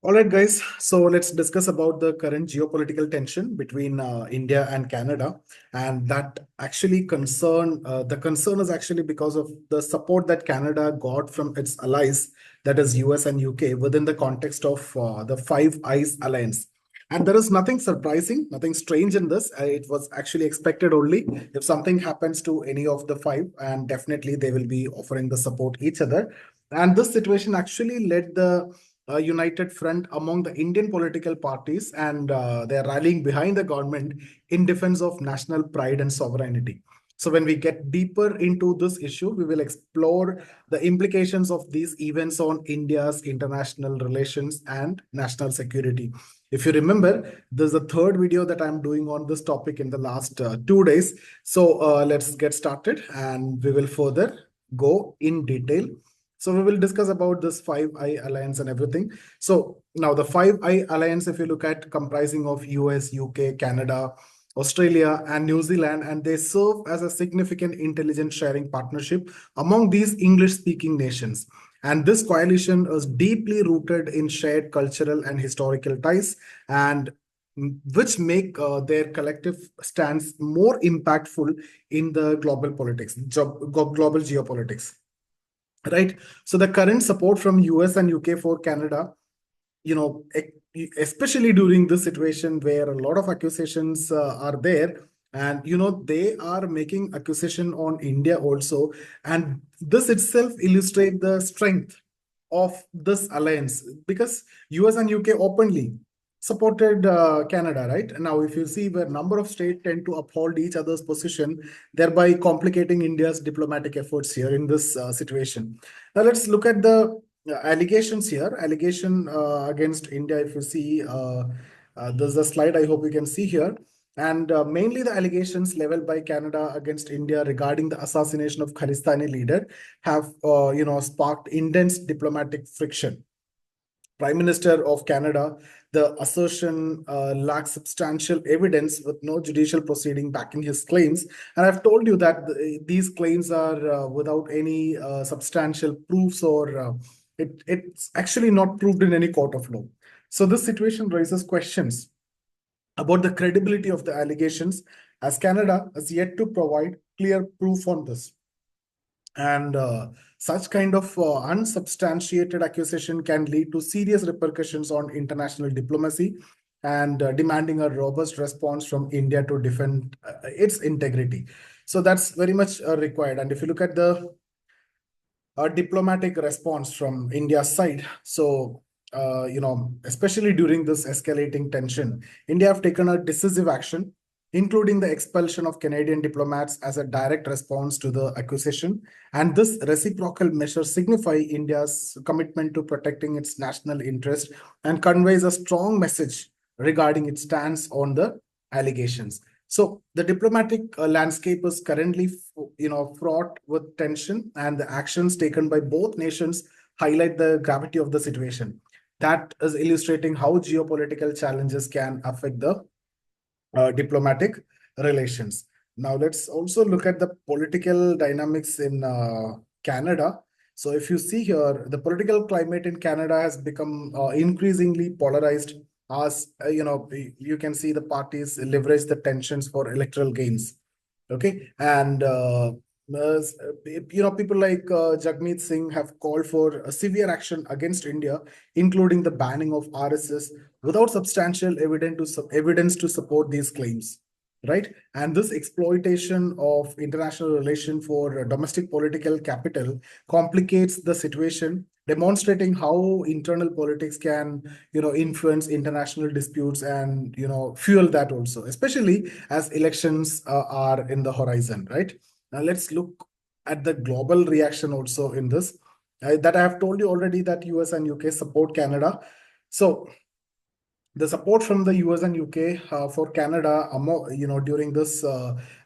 All right, guys. So let's discuss about the current geopolitical tension between India and Canada, and that actually the concern is actually because of the support that Canada got from its allies, that is US and UK, within the context of the Five Eyes Alliance. And there is nothing surprising, nothing strange in this. It was actually expected only if something happens to any of the five, and definitely they will be offering the support each other. And this situation actually led the a united front among the Indian political parties, and they are rallying behind the government in defense of national pride and sovereignty. So, when we get deeper into this issue, we will explore the implications of these events on India's international relations and national security. If you remember, there's a third video that I'm doing on this topic in the last 2 days. So, let's get started and we will further go in detail. So we will discuss about this Five Eye Alliance and everything. So now the Five Eye Alliance, if you look at, comprising of US, UK, Canada, Australia, and New Zealand, and they serve as a significant intelligence sharing partnership among these English-speaking nations. And this coalition is deeply rooted in shared cultural and historical ties, and which make their collective stance more impactful in the global politics, global geopolitics. Right. So the current support from US and UK for Canada, especially during this situation where a lot of accusations are there, and they are making accusation on India also, and this itself illustrate the strength of this alliance, because US and UK openly supported Canada, right? Now, if you see where number of states tend to uphold each other's position, thereby complicating India's diplomatic efforts here in this situation. Now, let's look at the allegations here. Allegation against India, if you see, there's a slide I hope you can see here. And mainly the allegations leveled by Canada against India regarding the assassination of Khalistani leader have, sparked intense diplomatic friction. Prime Minister of Canada, the assertion lacks substantial evidence with no judicial proceeding backing his claims. And I've told you that these claims are without any substantial proofs, or it's actually not proved in any court of law. So this situation raises questions about the credibility of the allegations, as Canada has yet to provide clear proof on this. And such kind of unsubstantiated accusation can lead to serious repercussions on international diplomacy, and demanding a robust response from India to defend its integrity. So that's very much required. And if you look at the diplomatic response from India's side, so especially during this escalating tension, India have taken a decisive action, including the expulsion of Canadian diplomats as a direct response to the accusation. And this reciprocal measure signify India's commitment to protecting its national interest and conveys a strong message regarding its stance on the allegations. So the diplomatic landscape is currently, fraught with tension, and the actions taken by both nations highlight the gravity of the situation. That is illustrating how geopolitical challenges can affect the diplomatic relations. Now, let's also look at the political dynamics in Canada. So, if you see here, the political climate in Canada has become increasingly polarized, as you can see the parties leverage the tensions for electoral gains. Okay, and people like Jagmeet Singh have called for a severe action against India, including the banning of RSS, without substantial evidence to support these claims, right? And this exploitation of international relation for domestic political capital complicates the situation, demonstrating how internal politics can, influence international disputes and, fuel that also, especially as elections are in the horizon, right? Now let's look at the global reaction also in this. That I have told you already that US and UK support Canada. So the support from the US and UK for Canada, during this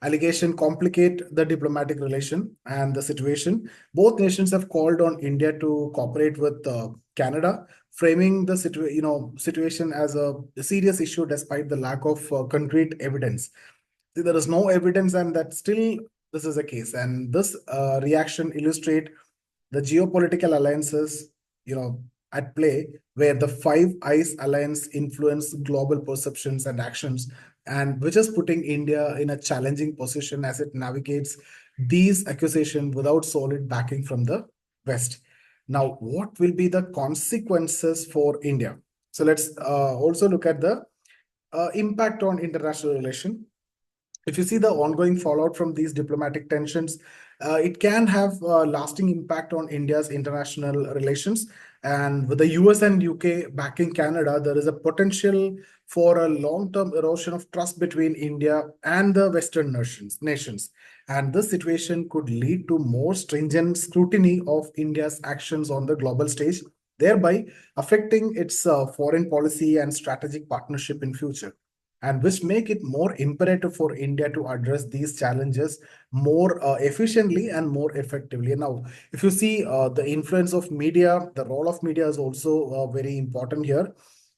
allegation complicate the diplomatic relation and the situation. Both nations have called on India to cooperate with Canada, framing the situation as a serious issue despite the lack of concrete evidence. There is no evidence, and that still this is a case. And this reaction illustrate the geopolitical alliances, at play, where the Five Eyes Alliance influence global perceptions and actions, and which is putting India in a challenging position as it navigates these accusations without solid backing from the West. Now, what will be the consequences for India? So let's also look at the impact on international relation. If you see the ongoing fallout from these diplomatic tensions, it can have a lasting impact on India's international relations. And with the US and UK backing Canada, there is a potential for a long-term erosion of trust between India and the Western nations. And this situation could lead to more stringent scrutiny of India's actions on the global stage, thereby affecting its foreign policy and strategic partnership in future, and which make it more imperative for India to address these challenges more efficiently and more effectively. Now, if you see the influence of media, the role of media is also very important here.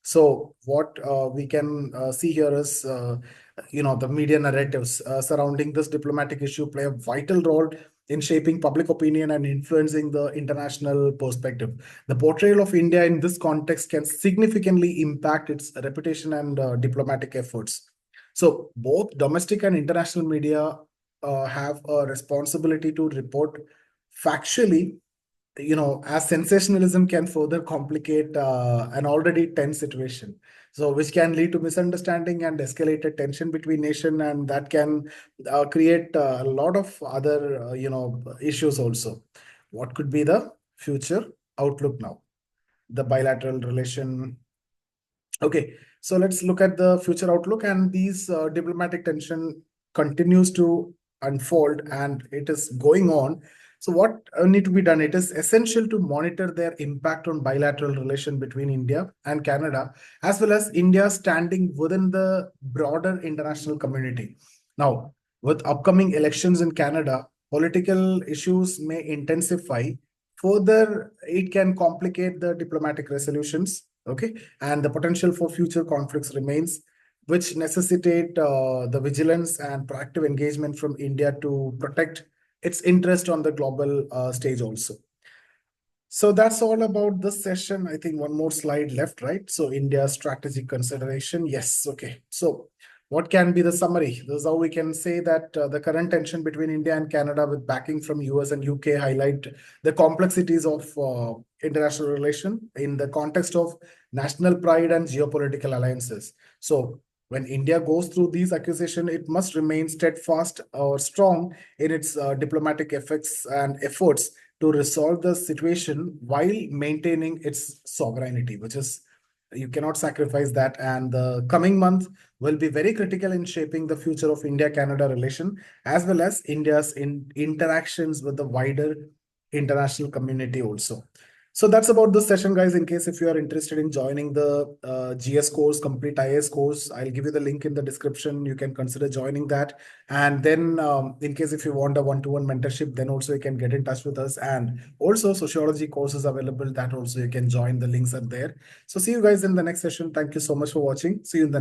So what we can see here is, the media narratives surrounding this diplomatic issue play a vital role in shaping public opinion and influencing the international perspective. The portrayal of India in this context can significantly impact its reputation and diplomatic efforts. So, both domestic and international media have a responsibility to report factually, as sensationalism can further complicate an already tense situation. So, which can lead to misunderstanding and escalated tension between nation, and that can create a lot of other, issues also. What could be the future outlook now? The bilateral relation. Okay, so let's look at the future outlook, and these diplomatic tension continues to unfold and it is going on. So what need to be done? It is essential to monitor their impact on bilateral relation between India and Canada, as well as India standing within the broader international community. Now, with upcoming elections in Canada, political issues may intensify. Further, it can complicate the diplomatic resolutions. Okay, and the potential for future conflicts remains, which necessitate the vigilance and proactive engagement from India to protect its interest on the global stage also. So that's all about this session. I think one more slide left, right? So India's strategic consideration. Yes. Okay. So what can be the summary? This is how we can say that the current tension between India and Canada with backing from US and UK highlight the complexities of international relation in the context of national pride and geopolitical alliances. So when India goes through these accusations, it must remain steadfast or strong in its diplomatic effects and efforts to resolve the situation while maintaining its sovereignty, which is you cannot sacrifice that. And the coming month will be very critical in shaping the future of India-Canada relation, as well as India's interactions with the wider international community also. So that's about this session, guys. In case if you are interested in joining the GS course, complete IS course, I'll give you the link in the description. You can consider joining that. And then in case if you want a one-to-one mentorship, then also you can get in touch with us. And also sociology courses available that also you can join. The links are there. So see you guys in the next session. Thank you so much for watching. See you in the next